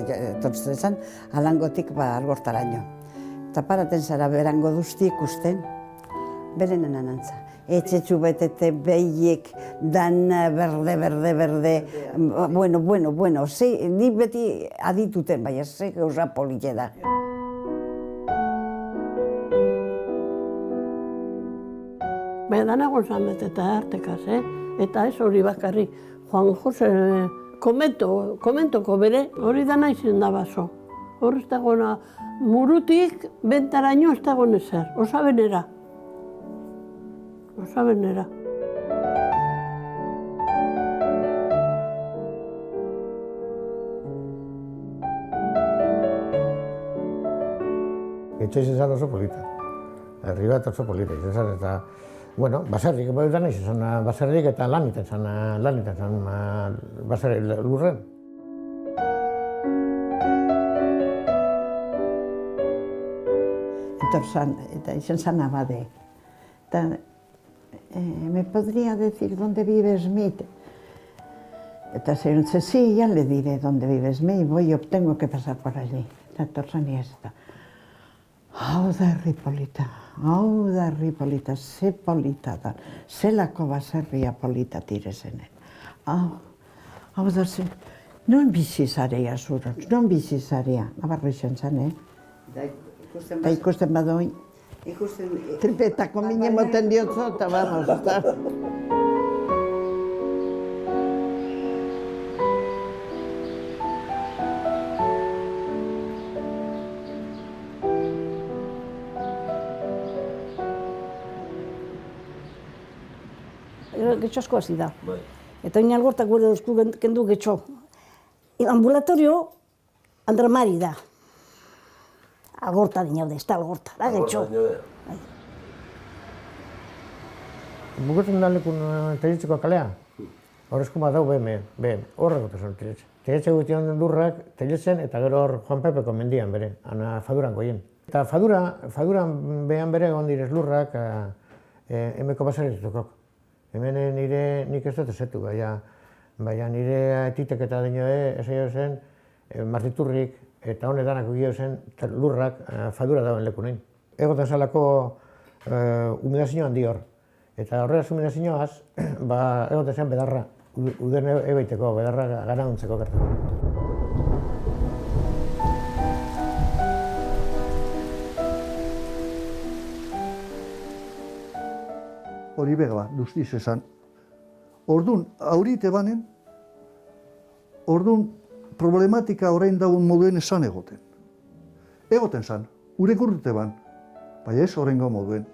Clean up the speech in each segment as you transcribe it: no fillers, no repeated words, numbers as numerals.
etortzen zen, Alangotik Algortaraino. Eta paraten zara berango duzti ikusten, berenen anantza. Etxetxu betete behiek, dan berde, bueno, ni beti adituten, baina ze gauza polite da. Baina danagon zanbet eta artekaz, eta ez hori bakarri. Juan Jose komentoko bere, hori dana izen da baso. Hor ez dagona, murutik bentaraino ez dagoen ezer, osabenera. Osabenera. Etxe izan oso polita. Herri bat oso polita izan eta, bueno, baserrik, dana izan baserrik eta laniten zan baserrik lurren. Eta izan zan abade. Me podría decir dónde vive Smith. Eta se dice, sí, ya le diré dónde vive Smith, tengo que pasar por allí. Eta etortzen iesta. Hau da herri polita, ze polita da, zelako baserria polita direzenen. Hau da zen, non bizi zarea zurotz, non bizi zarea, nabarro izan zen, Da ikusten badoin, tripetako mine moten diotzo, eta vamos, eta... Getxo asko hasi da. Eta oin Algortak gure duzku kendu getxo. Ambulatorio Andramari da. Algorta dinaude, ez da Algorta, da getxo. Bukatzen da lekun Telletzeko kalea. Horrezko bat dau BM, horrek gotezen Telletxe. Telletxe gutien lurrak Telletzen eta gero hor Juan Pepeko mendian bere, Faduran goien. Eta Faduran behan bere egon direz lurrak emeko baserrituzokok. Hemen nik ez dut ezetu, baina nire etitek eta dinoe esaio zen martiturrik eta honedanak gio zen lurrak Fadura dauen lekunein. Egoten zalako humedazio handi hor. Eta horregaz humedazioaz, egoten zen bedarra, uden ebaiteko, bedarra gana untzeko gertako. Hori bega, duztiz esan. Orduan, aurite banen, orduan problematika orain dagoen moduen esan egoten. Egoten zan, urek urrute ban, baina ez horrengo moduen.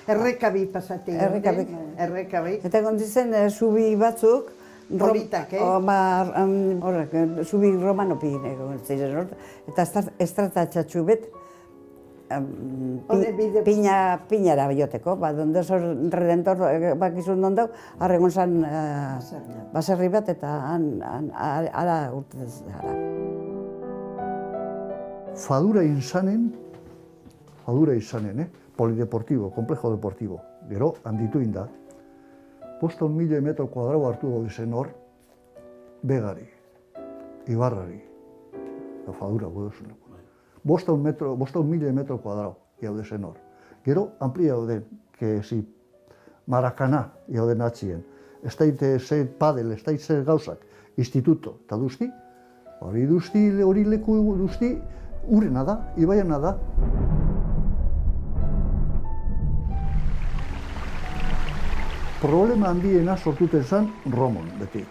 Errekabi pasati. Errekabi. Eta gondizen zubi batzuk, politak, horrek, zubi romanopi egon ziren, eta estratatxatxu bet, piñara bioteko, donde zor redentor bakizun dondau, arregon zan baserri bat eta ara urtez gara. Fadura izanen, polideportibo, komplejo deportibo, gero handitu inda. 5.000 metro kuadrau hartu goizen hor, begari, ibarrari, Fadura godozun. 5.000 metro kuadrau jaude zen hor. Gero, amplia jauden, si Marakana jauden atzien. Ez daite ze padel, ez daite ze gauzak, instituto, eta duzti, hori leku duzti, urena da, ibaiana da. Problema handiena sortuten zen Romon, beti.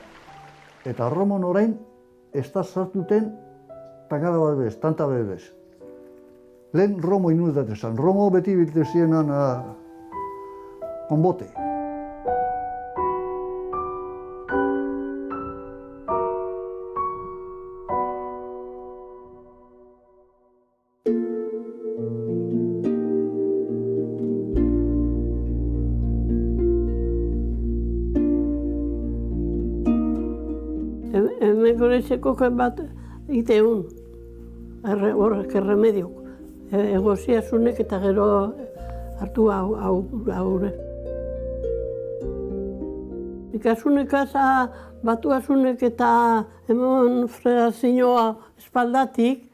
Eta Romon orain, ez da sartuten tagada bat bez, tanta bez. Lehen Romo inuetate zen. Romo beti bilte zienan konbote. Hemen gorezeko bat iteun, horrek erremediok. Egoziasunek eta gero hartu haure. Ikasunekaz Batuasunek eta hemen fregazioa espaldatik,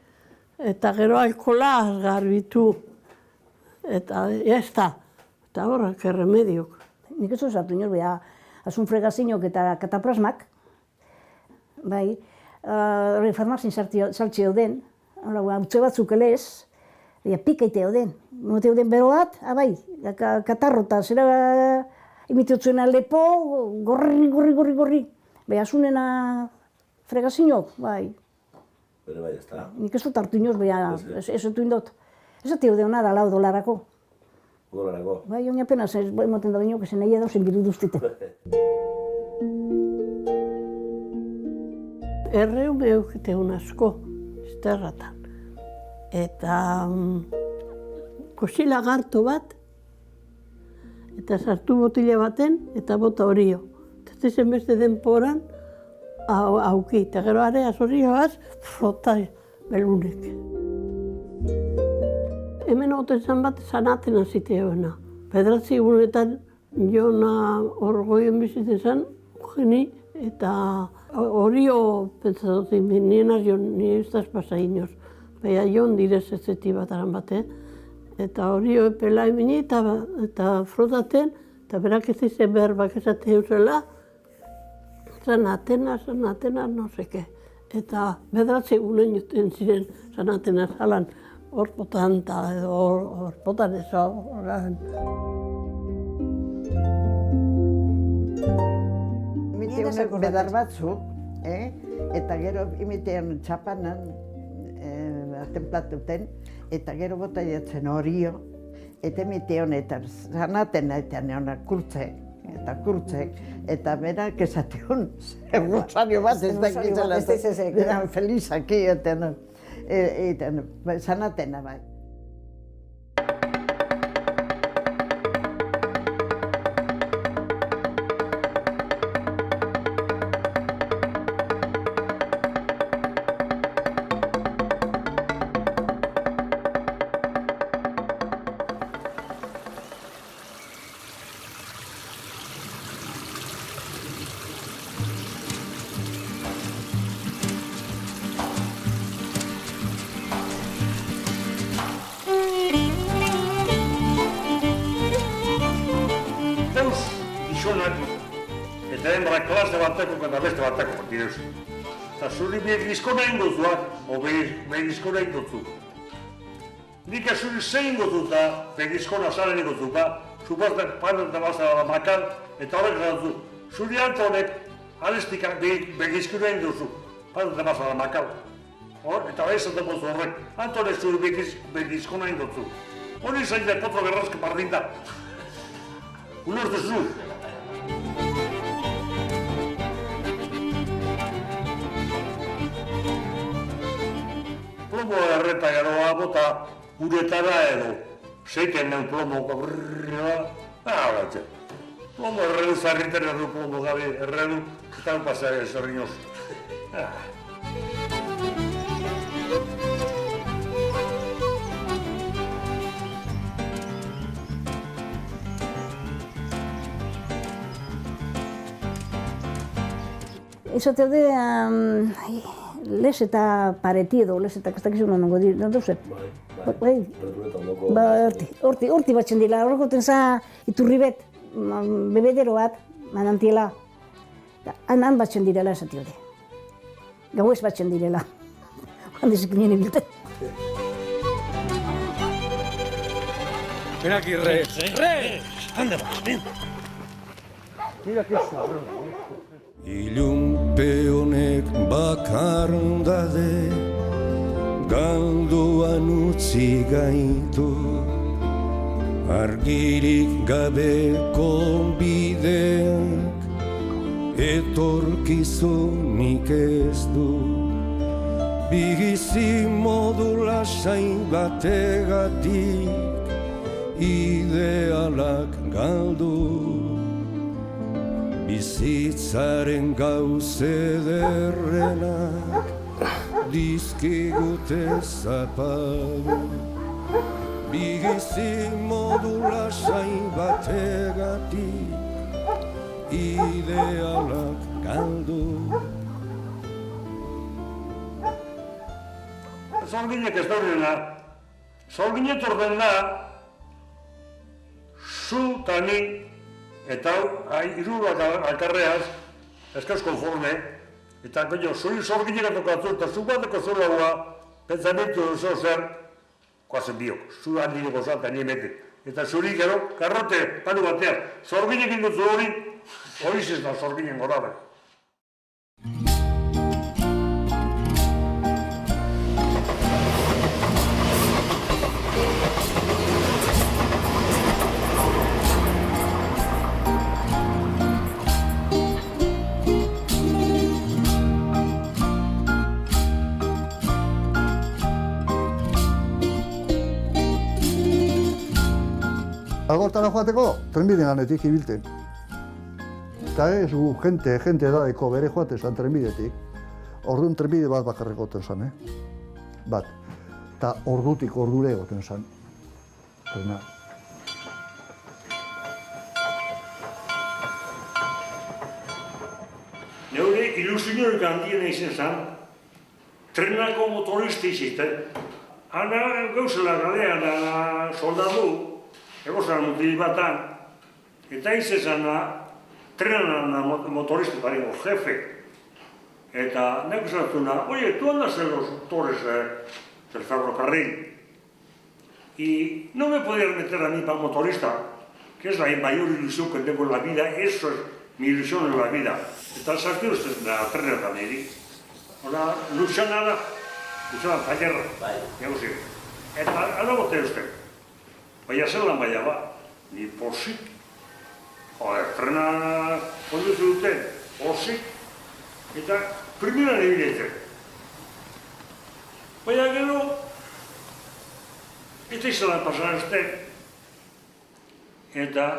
eta gero alkola garbitu. Eta ez da, eta horrek erremediok. Nik ez osatu inoz, beha, asun fregazinok eta kataplasmak, bai, farmazin saltxe den, hautze batzuk elez, pikaite den. Mote den bero bat, bai, katarrota, zera imitotzuena lepo, gorri. Bai, asunena fregazinok, bai. Bere bai, ez da. Nik ez dut hartu inoz, beha, ez dut indot. Ez dut eudena da lau dolarako. Dolarako. Bai, oin apenas, ez moten da binok, ezen nahi edo zen bidu duztite. Erreume eukiteun asko, izterratan. Eta kosila gartu bat, eta sartu botila baten, eta bota horio. Eta zen beste denporan, auki. Eta gero area zorioaz, frota belunek. Hemen oten zan bat, zanaten aziteoena. Pedratzi egunetan, jona hor goien bizitzen zan, geni, eta horio pentsatzen, nien argion, nire ez daz pasa inoz. Baina jon direz ez zeti bat aran bate. Eta horio epela emini eta frotaten, eta berak ez izan behar bak esate eusela, zanatena, no seke. Eta bedratzi egunen juten ziren zanatena zalan, hor potan edo hor potan ez horren. Imiteonek bedar batzuk, eta gero imiteon txapanan templatuten, eta gero bota jatzen horio, eta imiteon eta zanatena eta neona kurtzek, eta berak esateon rosario bat ez dakitzela, eran felizaki, eta zanatena bai. Eta hembra klase bateko eta beste bateko direz. Eta zuri begizkona ingozuak, o begizkona ingozu. Nik zuri zein ingozu eta begizkona zaren ingozuka, supazten panen da bazara makal, eta horrek zantzu. Zuri antonek, arestikak begizkona ingozu, panen da bazara makal. Eta ez zaten bozu horrek, antonek zuri begizkona ingozu. Hori zain da potro gerrazke pardinta. Ulertu zu. Plomo erreta geroa bota uretara edo. Zeiten neun plomo brrrrrra. Horatxe. Plomo erredu zarriten erdu plomo gabe erredu. Eta pasea ezorrinoz. Esate de les eta pareti edo, les eta kastakizun hongo dira, non duze? Bai. Horti batzen dira, horrekoten za iturribet, bebedero bat, manantiela. Han batzen direla esate hori. Gauez batzen direla. Handezik nien ebilte. Ven aquí, Res. Anda, ven. Mira que sabrón. Ilunpe honek bakardade galduan utzi gaitu, argirik gabeko bideak etorkizunik ez du, bigizi modu lasai bategatik idealak galdu. Bizitzaren gauze ederrenak dizkigute zapadu, bigizi modu lasai bategatik idealak galdu. Zorginek ez daurena, zorginek orden da, zu eta ni, eta hiru bat alkarreaz, eskauz konforme, eta zuri zorginek atokatzu, eta zu bateko zulaua, pentsamentu oso zer, koazen biok, zu handiko goza eta niemete. Eta zuri gero, karrote, panu batean, zorginek indutzu hori ez da zorginen gora behar. Algortara joateko, trenbide ganetik ibilten. Eta ez gu jente edadeko bere joate zan trenbidetik. Orduan trenbide bat bakarrik goten zan, Bat. Eta ordutik ordure goten zan. Trena. Neure ilusioik handiena izen zan, trenako motorista iziten. Hana gauzela galean soldadu, egozan mutil batan, eta izan trenan motorista barego jefe. Eta nek esatzuna, oye, tú andas en los sectores del ferrocarril y no me podías meter a mí para motorista, que es la mayor ilusión que tengo en la vida, eso es mi ilusión en la vida. Eta sartu ustez da trenetan eri. Hora, luxanara, tailerra, negozi. Eta alabote uste. Baina zelan baina ba, ni posik. Joder, trena konduzu duten, posik. Eta primeran ebiletzen. Baina gero, eta izalan pasan uste. Eta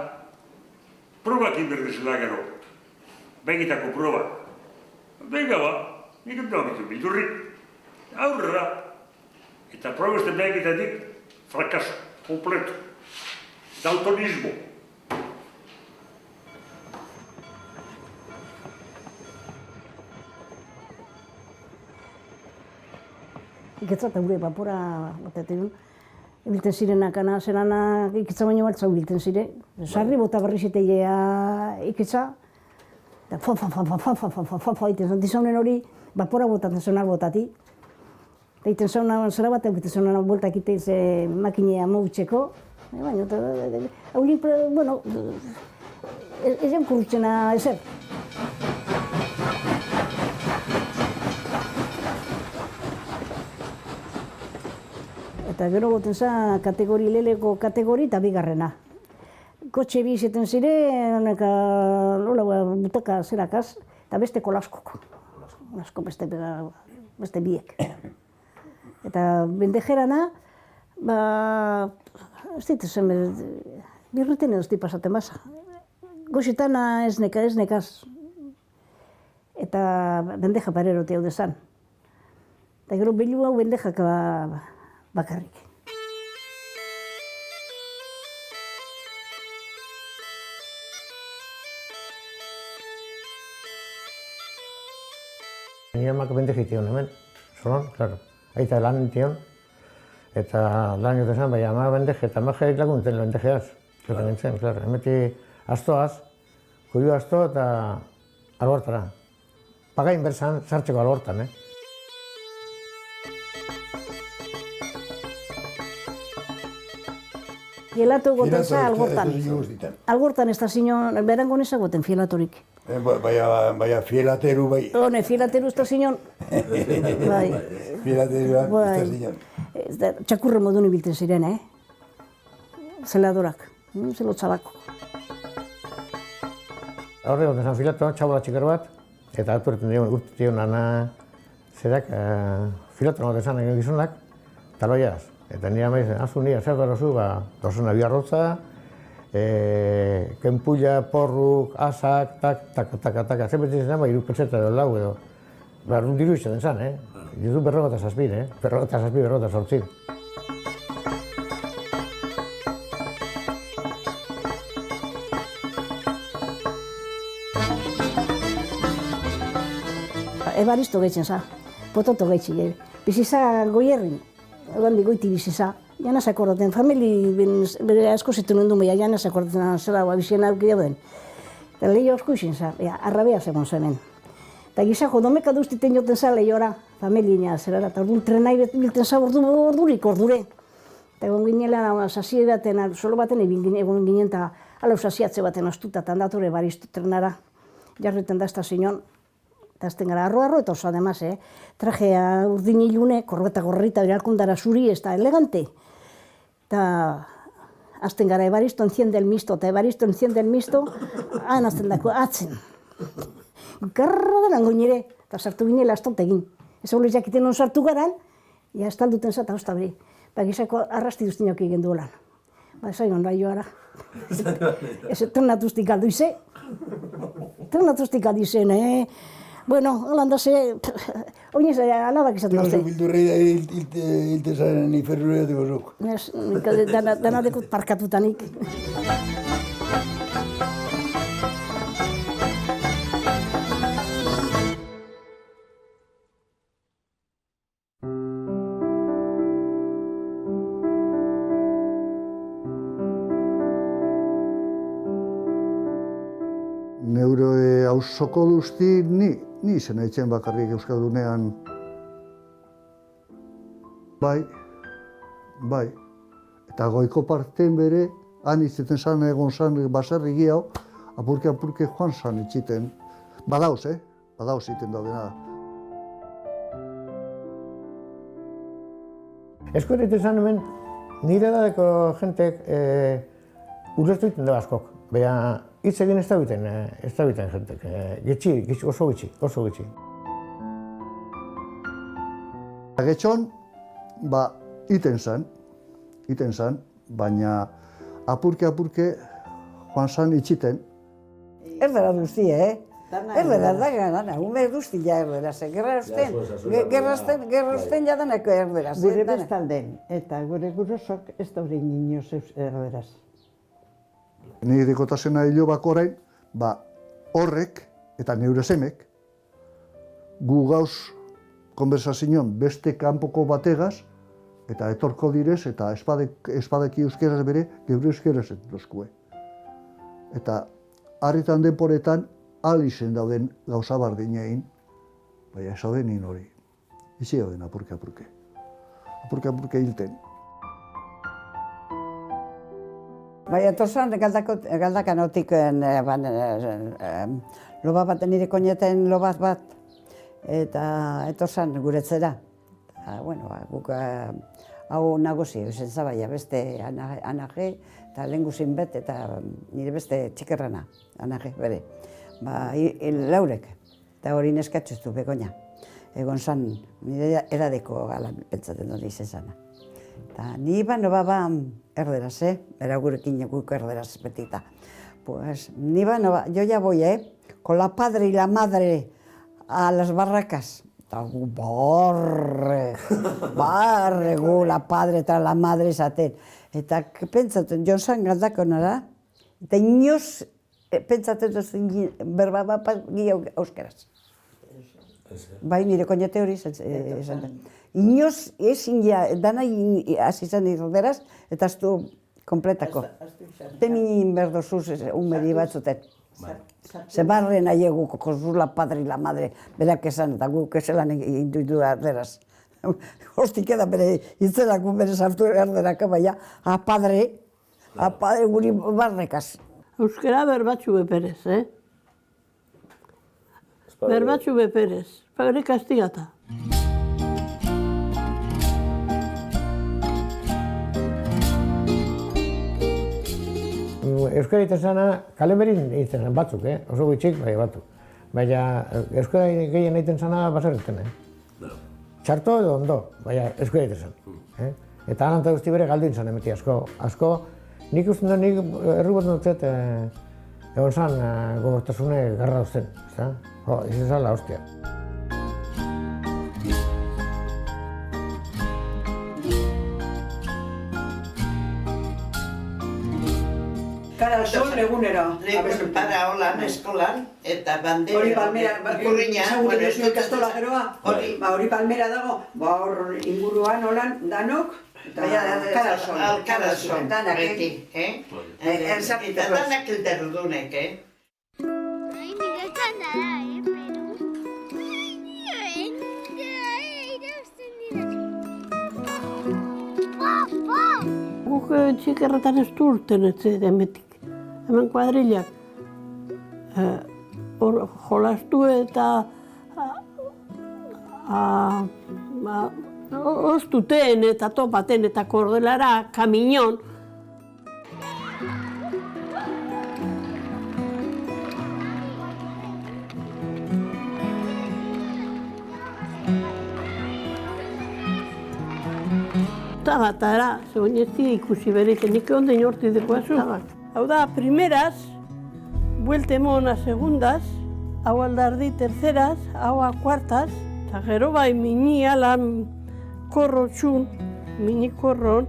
probak inberdizela gero. Begitako proba. Bega ba, nik entra bitu bildurrik. Aurrera. Eta proba uste begitatik, frakaso, kompleto. Daltonismo. Iketzat gure bapora batean, ibilten zirenak ana zerana iketza baino baltza ibilten ziren. Sarri bota berri ziteia iketza, eta fa iten zantizaunen hori bapora botatzen zenak botati. Eta iten zauna zera bat egiten zauna boltak iten ze makinea mogutzeko. Baina, haulik, bueno, ez jan kurritzena ezer. Eta gero goten za kategori leleko kategori eta bigarrena. Kotxe bi izaten zire, butaka zerakaz, eta beste kolaskoko. Kolasko beste biek. Eta bendejerana, ez ditu zen, birreten edo ez di pasaten basa. Goxetan ez nekaz. Eta bendeja parerote hau dezan. Eta gero behilu hau bendejak bakarrik. Nire amak bendejition hemen, solon, claro. Aita lan nintion, eta lan jote zen, baina ama bendeje, eta ama jerik laguntzen bendejeaz. Zeta nintzen, claro. Hemeti astoaz, kurio asto eta albortara. Pagain berzan sartzeko albortan, Fielatu goten za algortan. Algortan ez da zinon, berango nezak goten fielatorik. Baina fielateru bai. Hone, fielateru ez da zinon. Bai. Fielateruan ez da zinon. Txakurre modun ibilten ziren, Zeladorak, zelotxabako. Horre goten zan filatoan, txabola txikar bat, eta urte dion ana zerak filatoan goten zan egin gizonak, taloiaz. Eta nire ama izan, azu nire, zer darozu, dozuna biarrotza, kenpulla, porruk, asak, taka, zer betzen zen, iru petzeta edo lau edo. Diru izaten zan, Diru berrogota zazpin, berrogota sortzin. Ebaristo gehitzen za, pototo gehitzi. Biziza goierrin, egon goiti biziza. Jana zakordaten, famili bere asko zitu nendu meia, jana zakordaten zela bizien aurki dauden. Eta lehio asko izin za, arrabea zegoen zemen. Eta gizako domeka duztiten joten za lehiora, familia zerara, eta orduan trenai bilten za ordure. Eta egon ginela, sasie baten, solo baten egon ginen, eta alau sasiatze baten astuta, eta handatore baristu trenara. Jarreten da ez da zinon, eta azten gara arro, eta oso ademaz, trajea urdin ilune, korbeta gorrita, beralkundara zuri, ez da elegante. Eta azten gara Ebaristo enciende el misto, eta Ebaristo enciende el misto, han azten dako, atzen. Garra denan goinere, eta sartu ginela astonte egin. Ez hori jakiten non sartu garan, ja estalduten zata hosta beri. Ba, gizako arrasti duztinok egin duelan. Ba, ez aion rai joara. Ez tornatuztik aldu ize. Tornatuztik aldu izen, Bueno, holanda ze, oinez, alabak izan dute. Bildurrei da hiltezaren iferrure dugu zuk. Dana dekut parkatutanik. Neure auzoko duzti ni izena itzen bakarrik Euskaldunean. Bai. Eta goiko parten bere, han itzeten zan egon zan baserri hau, apurke joan zan itziten. Badauz, Badauz iten daudena. Esko egiten zan hemen, nire edadeko jentek ulertu egiten da askok. Baina hitz egin ez da biten jentek. Oso gitxi. Getxon, iten zan, baina apurke joan zan itxiten. Erdera duzti, Erdera da, ume duzti ja erderaz. Gerra usten jadaneko erderaz. Gure bestalden, eta gure gurosok ez da hori ninoz erderaz. Nire dikotasena hilo bako orain, horrek eta neure semek gu gauz konversazioan beste kanpoko bategaz eta etorko direz eta espadeki euskeraz bere geure euskeraz entuzkue. Eta harritan denporetan alizen dauden gauza bardinein, baina ez dauden nin hori. Izi dauden apurke. Apurke hilten. Bai, etorzen galdakanotik loba bat, nire koñeten lobat bat, eta etorzen guretzera. Guk hau nagusi, ezen zabaia, beste anage, eta lehen guzin bet, eta nire beste txikerrana, anage, bere. Laurek, eta hori neskatxuztu begoina. Egon zan, nire edadeko gala pentsaten dut izen zana. Eta ni noba erderaz, era gurekin guk erderaz betita. Pues ni yo ya voy, con la padre y la madre a las barracas. Eta gu barre gu la padre eta la madre esaten. Eta pentsaten, jo zan galdako nara, eta inoz pentsaten duzun berba bat gio euskeraz. Bai, nire koñete hori esaten. Inoz ezin dana hasi zen erderaz, eta aztu kompletako. Teminin berdozuz unmeri batzuten. Ze barren aiegu kozuz la padre y la madre, berak esan, eta guk eselan intuitu erderaz. Hostik eda bere itzelak bere sartu erderaka, baina a padre guri barrekaz. Euskera berbatxu beperez, Berbatxu beperez, bere kastigata. Euskara egiten zena, kale berin egiten zen batzuk, oso gutxik, bai batzuk. Baina euskara gehien egiten zena baserretan, Txarto edo ondo, baina euskara egiten zen. Eta anan eta guzti bere galdin zen emeti asko. Nik usten da, nik errubotan dut egon zen gogortasune garra duzten, izan zen la hostia. Euskara Sol egunero. Lehen para holan eskolan, eta bandera. Hori palmera, ikurriña, ezagutzen bueno, duzu ikastola geroa, hori palmera dago, hor inguruan holan danok, Alkarazon, beti, eta danak elderdunek, Ai, miretan dara, Peru. Guk txikerretan ez du urten ez emetik. Hemen kuadrilak. Hor jolastu eta oztuten eta topaten eta kordelara kaminon. Tabatara, zegoen ez ikusi bereiten, nik onden horti dekoazu. Hau da, primeras, bueltemon a segundas, hau aldardi terceras, hau a cuartas, eta gero bai mini alan korro txun, mini korron,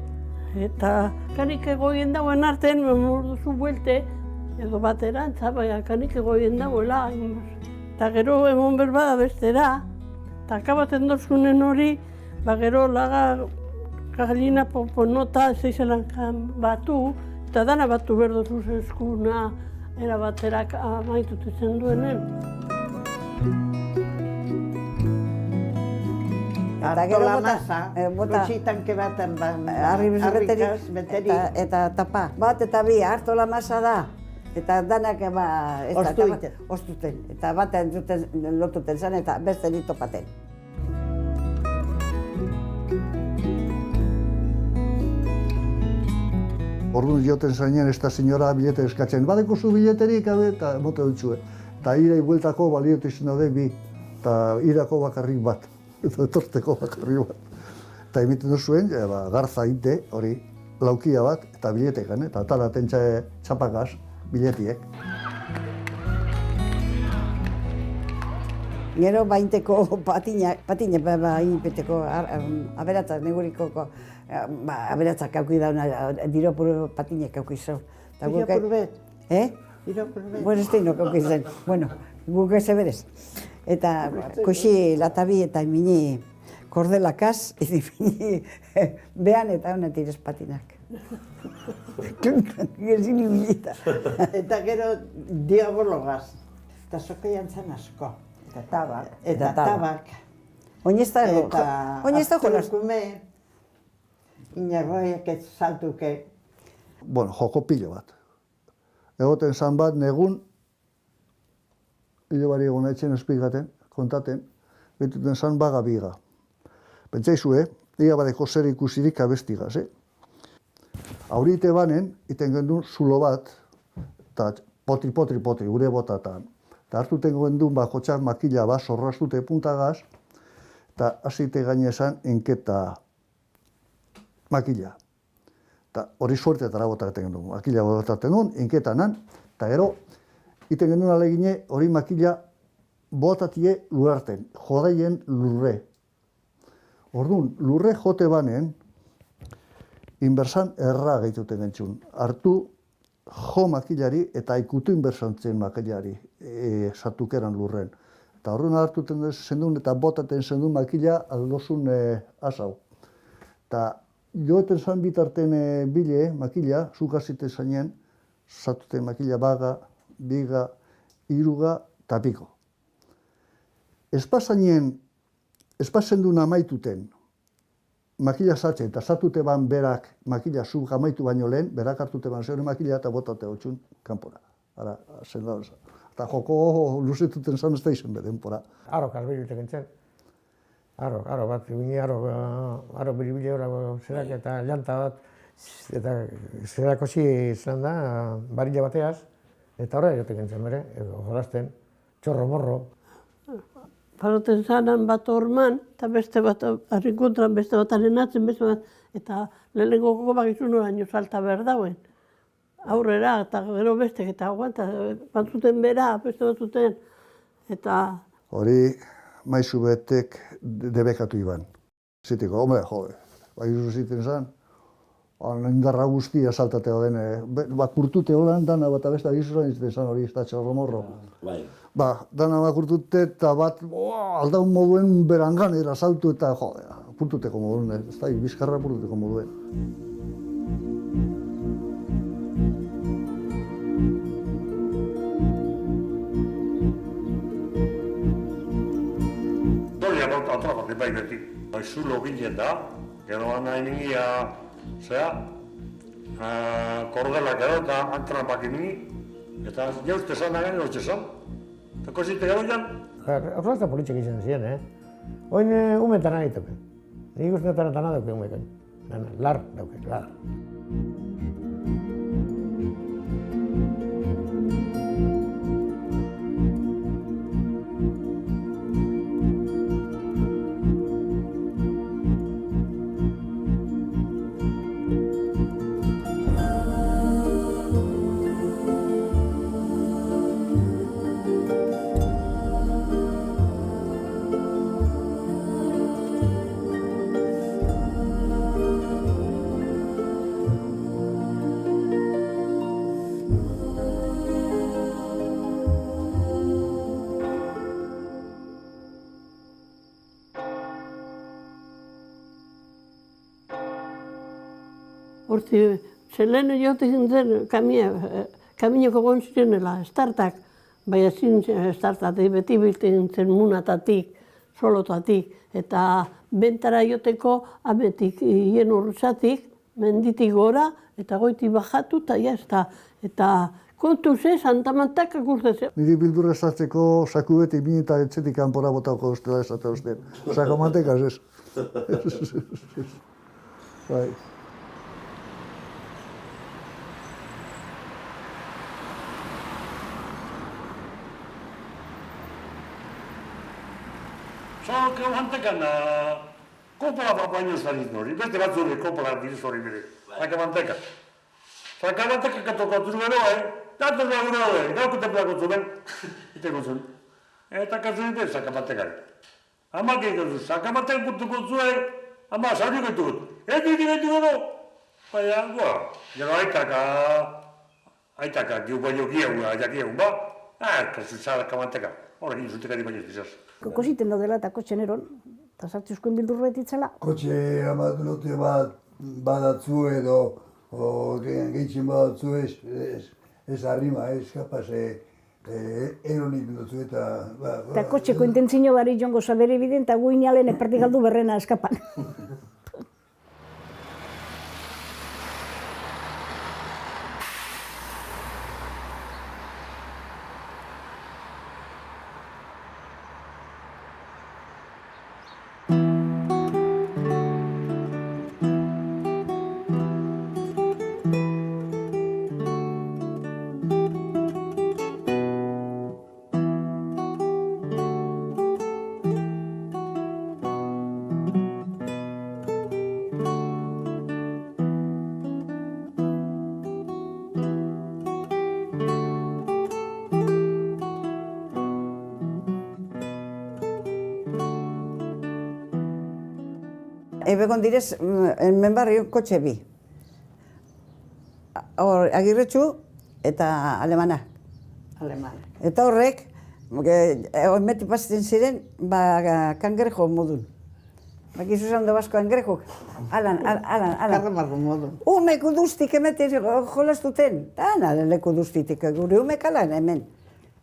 eta kanik egoien dauen artean, memorduzu buelte, edo baterantza, bai, kanik egoien dauela. Eta gero emon berbada bestera, eta akabaten dozunen hori, gero laga Galina poponota zeizelan batu, eta dana batu berdozuz eskuna erabaterak amaitutzen duenen. Eta gero bota, tanke baten harrikaz beteri. Eta tapa, bat eta bi, hartola masa da. Eta danak oztuten. Eta batean lotuten zen eta beste ditopaten. Orduan joten zainen, ez da senyora bilete eskatzen. Badeko zu bileterik, eta mote dutxue. Eta irei bueltako baliotu izan daude bi. Eta irako bakarrik bat. Eta etorteko bakarrik bat. Eta emiten duzuen, garza inte, hori, laukia bat, eta biletekan, eta ataraten txapakaz biletiek. Gero bainteko patinak bainpeteko aberatzak negurikoko aberatzak kauki dauna, diropuru patinak kauki zo. Diropuru bet? Bueno, ez teino kauki zen. Bueno, guk ez eberez. Eta koxi latabi eta mini kordelakaz, mini behan eta honet irez patinak. Gezin ibilita. Eta gero diabologaz, eta soka jantzan asko. Eta tabak. Oinez da jolaz. Turkume, inarroiak ez saltuke. Bueno, joko pilo bat. Egoten zan bat, negun, hilo bari egon etxen espigaten, kontaten, betuten zan baga biga. Pentsaizue, ia badeko zer ikusirik abestigaz, Aurite banen, iten gendun zulo bat, eta potri, gure botatan. Eta hartuten gendun bakotxak makila bat, zorraztute puntagaz, eta hasite gainezan enketa makila. Eta hori suertetara botaten gendun, makila botaten duen, enketanan, eta gero, iten gendun alegine hori makila botatie lurarten, jodaien lurre. Orduan, lurre jote banen, inbersan erra gehituten gentzun. Hartu jo makilari eta ikutu inbersantzen makilari sartukeran lurren. Eta horren hartuten zendun eta botaten zendun makila aldozun asau. Eta joeten zan bitarten bile makila, zukazite zainen, sartuten makila baga, biga, iruga eta piko. Espazendun amaituten, makila sartzen eta sartute ban berak makila zuk amaitu baino lehen, berak hartute ban zeure makila eta botate hotxun kanpora. Ara, zendau zan. Eta joko luzetuten zan ez da izen bedenpora. Aro kasbiritek entzen. Aro bat, bini aro biribile horako zerak eta janta bat, eta zerako izan da, barila bateaz, eta horre jotek entzen bere, jolazten, txorro-morro. Paroten zanan bat orman, eta beste bat, harrikontran beste bat arenatzen, beste bat, eta lehenengo gogobak izun oraino salta behar dauen. Aurrera, eta gero bestek, eta aguanta, batzuten bera, beste batzuten, eta... Hori, maizu betek debekatu iban. Zitiko, hombre, jode, bai ziten zan, indarra guztia saltate den, kurtute holan, dana bat abesta gizuran izte esan hori, ez da txarromorro. Bai. Dana kurtute eta bat aldaun moduen beranganera saltu eta kurtuteko moduen, ez da, bizkarra kurtuteko moduen. Doria bat atrapak bai beti. Zulo ginen da, gero nahi ningia, kordelak edo eta antrapak nini, eta jauzte zan nagen, jauzte zan. Eta kozite gero jan? Horrezta politxek izan ziren, Oin umetan nahi toke. Nik ustetan eta nahi dauke umetan. Lar dauke, lar. Hortzi, zelene jote zintzen kaminoko gon zirenela, estartak, bai ezin estartatik, beti bilten zen munatatik, solotatik, eta bentara joteko ametik, hien urruzatik, menditik gora, eta goiti bajatu, eta jazta. Eta kontu ze, santamantakak uste zen. Niri bildurra estartzeko saku beti min eta etxetik kanpora botako ustela esate ustean. Sakamantekaz ez. Bai. Zalok mantekan, kopala bat baino zariz nori, beste bat zure kopala diriz hori bere, sakamantekan. Sakamantekan katokatu gero, datu da gero, gauko templako zuen, iteko zuen. Eta katzuen dut sakamantekan. Amak egin zuen, sakamantekan kurtuko zuen, ama sauri gaitu gut. Diti gaitu gero, baina, gero aitaka, giu baino giagun ba, kazu sakamantekan, horrekin zutekari baino izbizaz. Kositen daudela eta kotxen eron, eta sartuzkoen bildurret itzela. Kotxe amadulote bat badatzu edo gehitzen badatzu ez harrima, ez kapaz eronik dutzu eta... Eta kotxeko intentzio bari jongo zabere biden, eta guinalen epertik galdu berrena eskapan. Ebegon direz, hemen barrio kotxe bi. Agirretxu eta alemana. Eta horrek, meti pasatzen ziren, kangrejo modun. Bakizu zan do basko kangrejok. Alan. Karramarro modun. Umek udustik emeten jolastuten. Ana leku duztitik, gure umek alan hemen.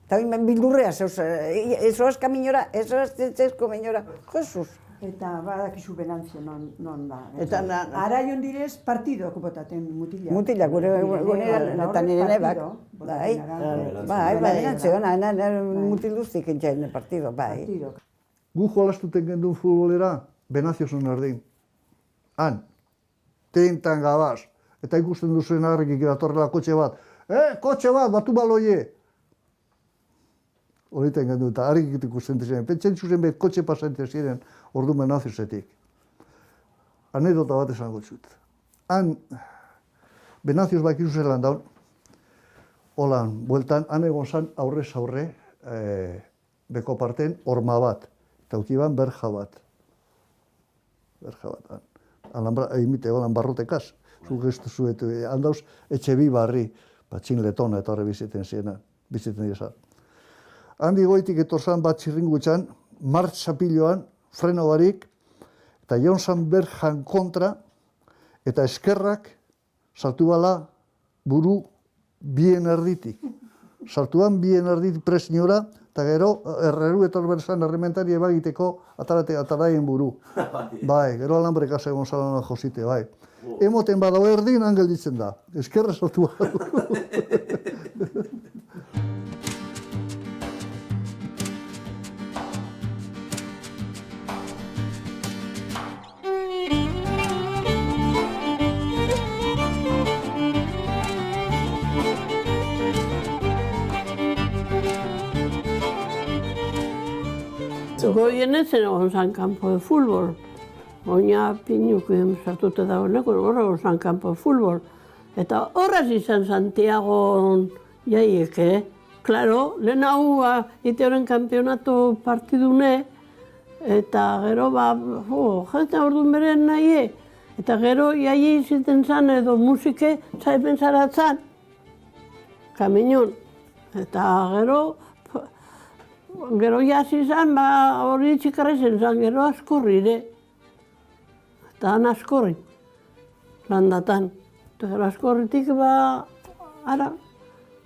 Eta hemen bildurrea, ezoaz kaminora, ezoaz zentzezko minora. Jesus. Eta badakizu benantzio non da. Eta Araion direz partido okupotaten mutila. Mutila, gure eta nire nebak. Bai, benantzio, mutil duztik entzain partido, bai. Gu jolastuten gendun futbolera, Benazio zon erdin. Han, tintan gabaz. Eta ikusten duzuen harrekik datorrela kotxe bat. Kotxe bat, batu baloie! Horiten gendu eta harrekik ikusten ziren. Pentsen zuzen behar kotxe pasantea ziren ordu Benaziozetik. Anedota bat esango txut. Han, Benazioz bakizu zelan daun, holan, bueltan, han egon zan aurrez aurre, beko parten, horma bat. Eta ukiban berja bat. Berja bat, han. Imite holan barrotekaz. Zuk ez duzuet, handauz, etxe bi barri, txin letona eta horre biziten dira. Handi goitik etorzan bat txirringutxan, martxapiloan, freno barik, eta jonzan berjan kontra, eta eskerrak sartu bala buru bien erditik. Sartuan bien erditik presiñora, eta gero erreru etor berzan errementari ebagiteko ataraien buru. Bai, gero alambreka egon salona josite, bai. Emoten badao erdin, angel ditzen da. Eskerra sartu bala. Goienez egon zan campo de fútbol. Oina pinukuen sartute dagoeneko, horra egon zan campo de fútbol. Eta horraz izan Santiago jaiek, Claro, lehen hau iteoren kampionato partidune, eta gero jente orduan beren nahi, eta gero jaie iziten zan edo musike zaipen zaratzen, kaminon. Eta gero jasi zan, hori txikarrezen zan, gero askorrire. Eta han askorri, landatan. Eta gero askorritik ara,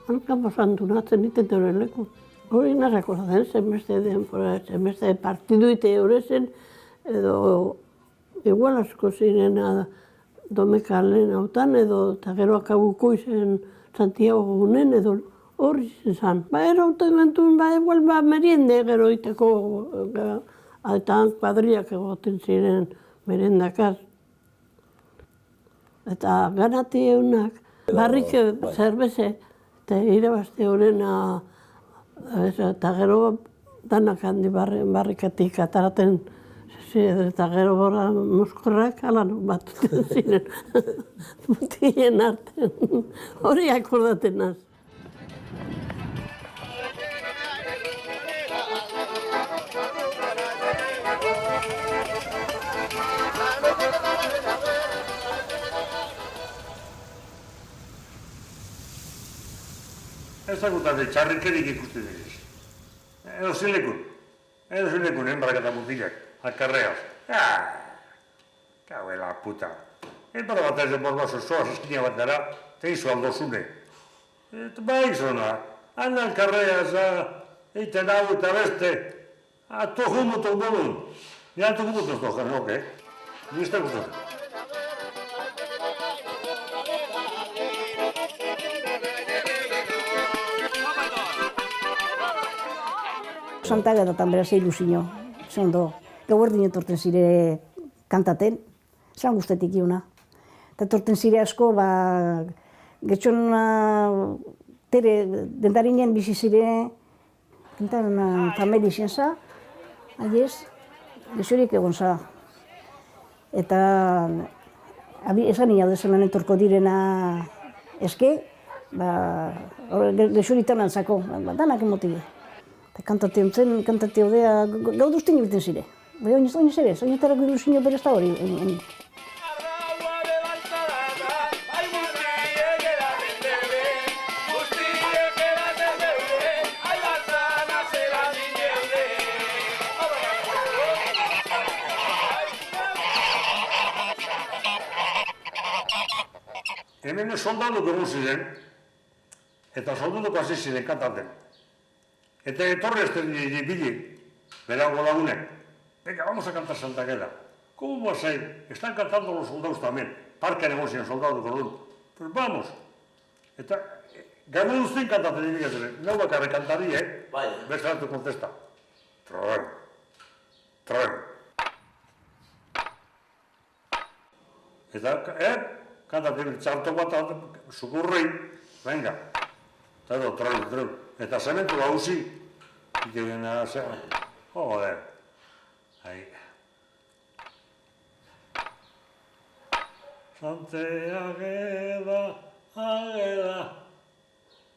han kanpo santunatzen iten teuren leku. Hori nazako zaten, zenbeste partidu ite horrezen, edo igual asko ziren domekalen hautan, edo eta gero akabuko izen Santiago gunen, edo hori zan. Erauten gantuen, igual meriende gero iteko, eta han kuadriak egoten ziren merendakaz. Eta ganati eunak, barrik zerbeze, eta irabazte horrena, eta gero danak handi barrikatik ataraten, eta gero bora moskorrak alan batuten ziren, mutien artean, hori akordaten naz. Ez dakutate txarrikerik ikusten diriz. Edo zilekun, enbrak eta mutilak, akarreaz. Kaue la puta. Enbara bat ez denbor baso soaz eskina bat dara, teizu aldozune. Eta izona, han alkarreaz, eiten hau eta beste, tohu motok bolun. Nian tohu motok tojan, oke? Ni ez dakutate. Santagedatan beraz ilusio, zondo. Gauerdin etorten zire kantaten, zan guztetik iuna. Eta etorten zire asko, getxon tere dendarinen bizi zire, kantan fameli zienza, aiez, gexorik egon za. Eta esan ina dezelan etorko direna eske, gexoritan antzako, danak emotile. Kantate hontzen, kantate hodea, gau duzten egiten zire. Bai, oinez ere, oinetarako ilusinio berez da hori. Hemen soldaduk egon ziren, eta soldaduk hasi ziren kantaten. Eta etorri ez den bili, berago lagunek. Venga, vamos a cantar Santa Agueda. ¿Cómo vas a ir? Están cantando los soldados también. Parken egon ziren soldadu korun. Pues vamos. Eta, gano duzten kantaten ibikatzen. Nau bakarre kantari, Beste hartu kontesta. Troen. Eta, kantaten txarto bat, sukurri. Venga. Eta edo, troen. Eta zementu hauzi, iten zen, joder. Sante Agueda,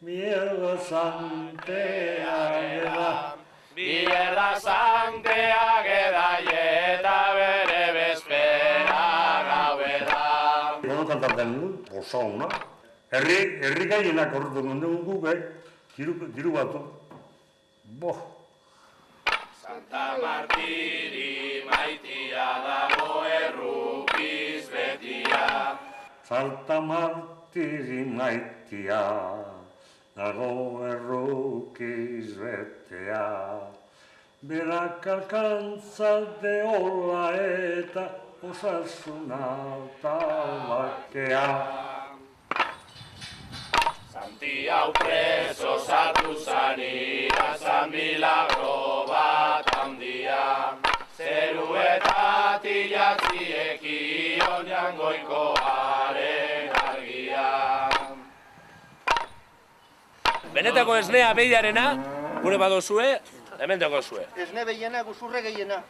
mierda Sante Agueda. Mierda Sante Agueda, eta bere bezpera gauela. kantatzen du, oso ona. Herri gaienak horretu nuen dugu, diru batu. Boh. Santa Martiri maitia dago errukiz betia. Santa Martiri maitia dago errukiz betea. Berak alkantzalde hola eta osasuna eta bakea. Santi hau preso sartu zanira, zan milagro bat handia. Zeruetatik jatziekio jangoikoaren argia. Benetako esnea behiarena, gure badozue, hemen dagozue. Esne behiena, guzurre gehiena.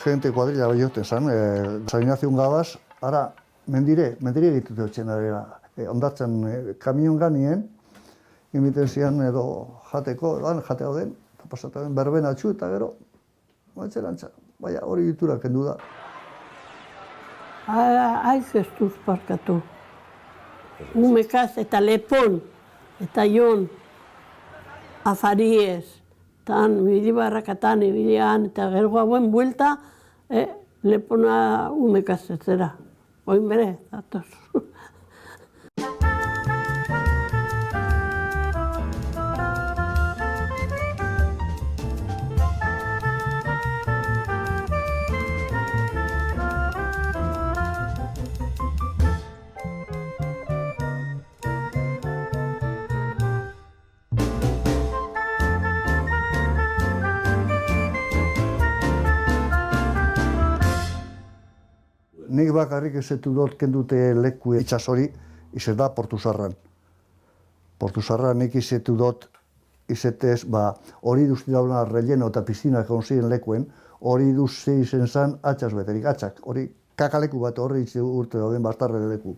Gente kuadrilla behioten zen, San Ignacio Gabaz, ara mendire egitute hotxen ondartzen kamion ganien, imiten zian edo jateko, jate hau den, eta pasatu den berbenatxu eta gero, matxerantza, baina hori ditura kendu da. Aiz ez duz parkatu. Umekaz eta Lepon, eta Jon, Afariez, tan Bilibarrakatan, Ibilian, eta gero hauen buelta, Lepona Umekaz ez zera. Oin bere, datoz. Nik bakarrik ezetu dut kendute leku itxasori, izet da Portuzarran. Portuzarran nik izetu dut, izetez, hori duzti dauna relleno eta piztinak onzien lekuen, hori duzti izen zan atxas beterik, atxak, hori kakaleku bat horri itxe urte dauden bastarra leku,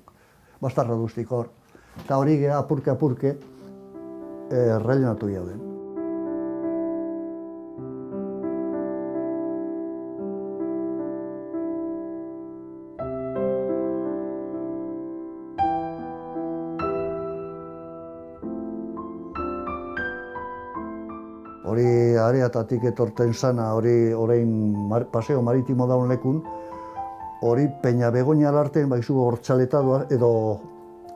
bastarra duztik hor. Eta hori gera apurke rellenatu jauden. Hori areatatik etorten zana, hori orain paseo maritimo daun lekun, hori Peña Begoña alarten, baizu hortxaleta edo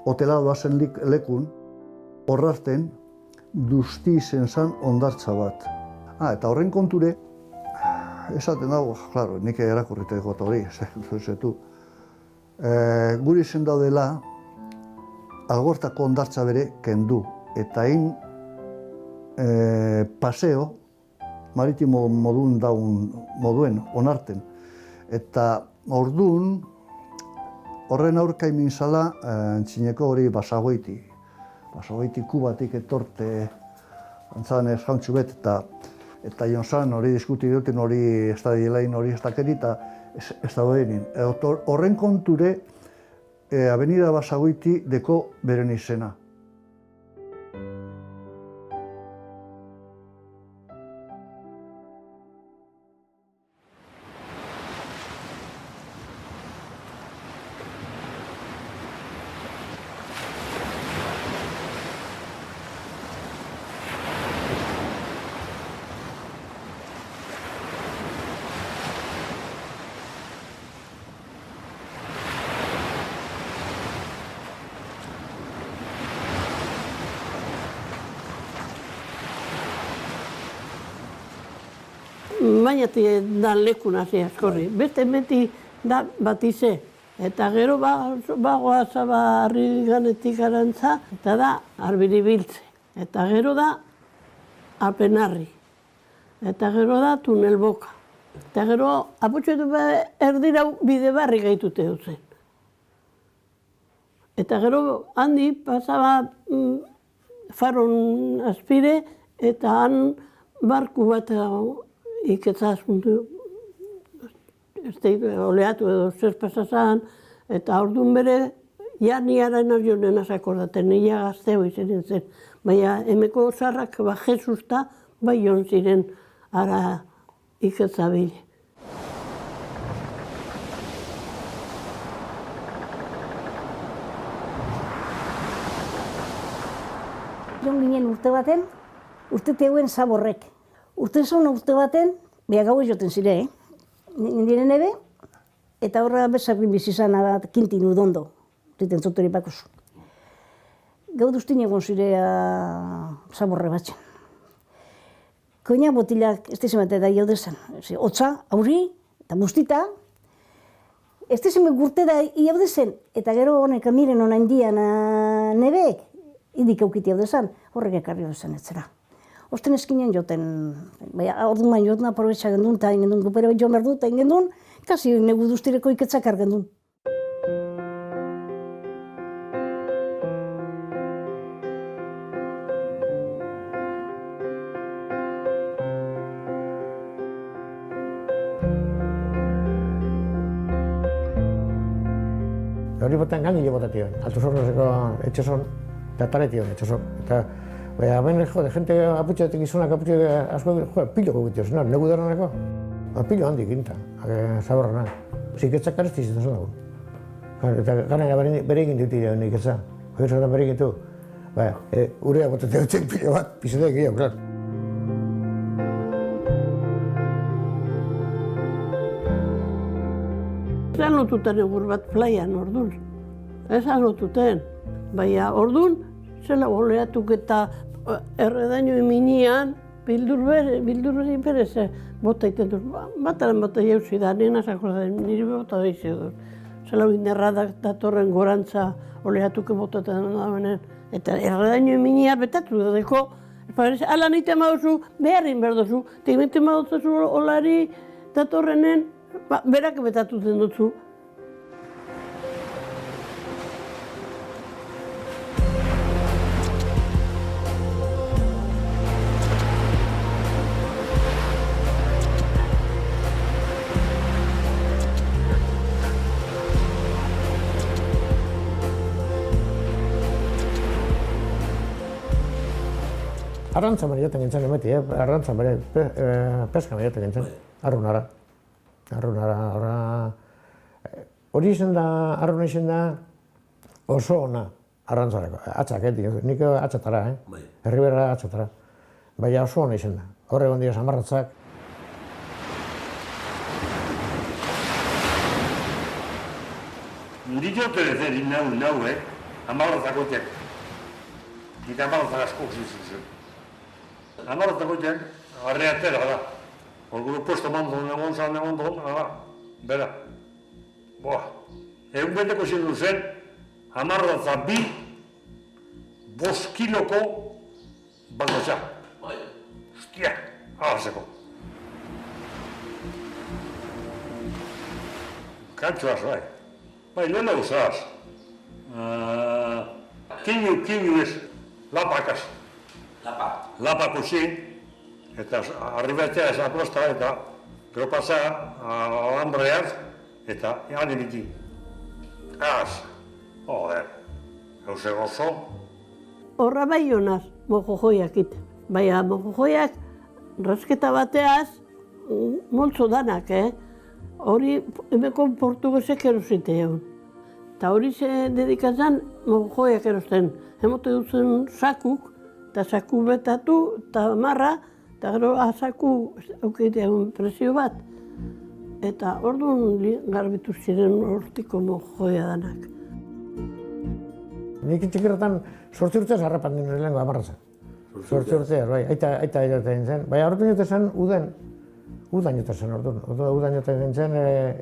hotela doazen lekun, horrarten duzti izen zan ondartza bat. Eta horren konture, esaten dago, klaro, nik erakurrite egot hori, zetu. Guri izen daudela, Algortako ondartza bere kendu, eta hain paseo maritimo moduen onarten. Eta orduan, horren aurka imin zala, antzineko hori Basagoiti. Basagoiti Kubatik etorte, antzadan ez jauntxu bet, eta jonsan hori diskuti duten hori ez da dielain hori ez dakeri, eta ez da doenin. Horren konture, Avenida Basagoiti deko beren izena. Bainati da lekun hasi askorri. Beste beti da bat ize. Eta gero bagoaz harri ganetik arantza, eta da arbiribiltze. Eta gero da apenarri. Eta gero da tunelboka. Eta gero aputxetu erdira bide barri gaitute duzen. Eta gero handi pasaba faron azpire, eta han barku bat iketzaz oleatu edo zer pasazan, Eta orduan bere, ja niara nazionen azakordaten, nila gazteo izan zen. Baina emeko zarrak Jesusta bai joan ziren ara iketzabile. Joan ginen urte baten, urte teuen zaborrek. Urte zauna urte baten, beha gau joten zire, Nire nebe, eta horra bezarri bizizan kintin udondo, ziten zotori bakozu. Gau duztin egon zirea zaborre batzen. Koina botilak ez dezen bat eta iaudezan. Hotza, aurri, eta bustita. Ez dezen gurte da iaudezan, eta gero honek miren onain dian nebeek, idik eukiti iaudezan, horrek ekarri duzan etzera. Osten eskinen joten, orduan bain joten aprobetsa gendun, eta ingendun gupere bat joan behar du, eta ingendun, kasi negu duztireko iketzak argendun. Hori botan gangile botatioen, altu zorrozeko etxoson, eta taretion etxoson. Eta hemen, jente aputxetik izunak aputxetik asko, piloko gutioz, negu daranako. Pilo handik ginta, zaborrana. Ziketzak karesti izaten zuen dago. Eta gana bere egin dut ire honik etza. Hori bere egin du. Urea botatea utxek pilo bat, pizatek gehiago, klar. Ez anotuten egur bat playan orduan. Ez anotuten. Baina orduan, zela goleatuk eta erredaino eminian, bildur berez bota iten duz. Bataren bota jauzi da, nena zakordaten, niri bota da izi duz. Zela binerradak datorren gorantza oleatuke botaten da benen. Eta erredaino eminia betatu da deko. Ala nite maduzu, beharrin berdozu. Eta imite maduzu olari datorrenen, berak betatu den dutzu. Arrantza bere jaten gintzen emeti, arrantza bere peska bere jaten gintzen, arrunara. Hori izen da, arruna izen da oso ona arrantzareko, atxak, nik atxatara, herriberra atxatara. Baina oso ona izen da, horre egon dira samarratzak. Ditote dezen nau, amarrazakotiak. Dita amarratzak asko zizen. Amarrazakotiak, arreatera da. Orgulu puesto mandon, bera. Egun beteko zindu zen, amarratza 5 kiloko bandotxa. Ostia, agazeko. Kantxoaz, bai. Lehen eguzaz. Kinu ez, lapakaz. Lapa kusin. Eta arribatzea ez aprosta eta gero pasa alambreaz eta animiti. Az, euse gozo. Horra bai honaz, mojojoiak ite. Baina mojojoiak rasketa bateaz moltzo danak, Hori emeko portugesek erosite egun. Eta hori ze dedikazan mojojoiak erosten. Emote duzen sakuk, eta saku betatu, eta marra, eta gero azaku eukitean presio bat. Eta orduan garbitu ziren hortiko mojoia danak. Nik txikirretan 8 urtez harrapan dinen lehenko amarratzen. 8 urtez, bai, aita joten zen. Baina orduan joten zen udan joten zen orduan. Udan joten zen,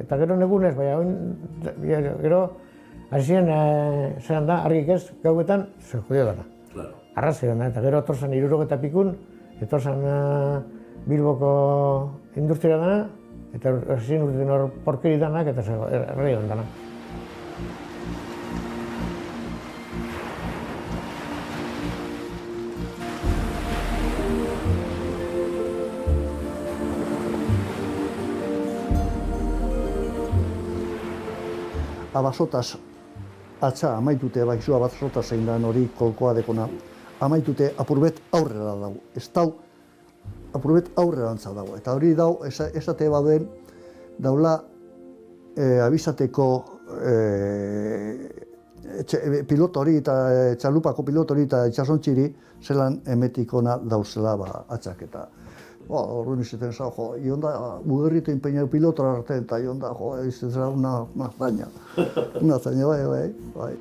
eta gero negunez, baina gero hasien zelan da, argik ez, gauetan, zer judio dana. Arrazion, eta gero etorzen 60 pikun, etorzen Bilboko industria dana, eta hasien urtean hor porkeri danak, eta erregion dana. abasotaz atza amaitute, baizu abasotaz zein da hori kolkoa dekona, amaitute apurbet aurrera dago. Ez dau, apurbet aurrera antza dago. Eta hori dau, esate baden, daula abizateko pilotori eta txalupako pilotori eta itxasontxiri zelan emetikona dauzela atzak eta horren izaten zau, ionda mugerritu inpeinau pilotora arte eta ionda, izaten zau una zaina, bai.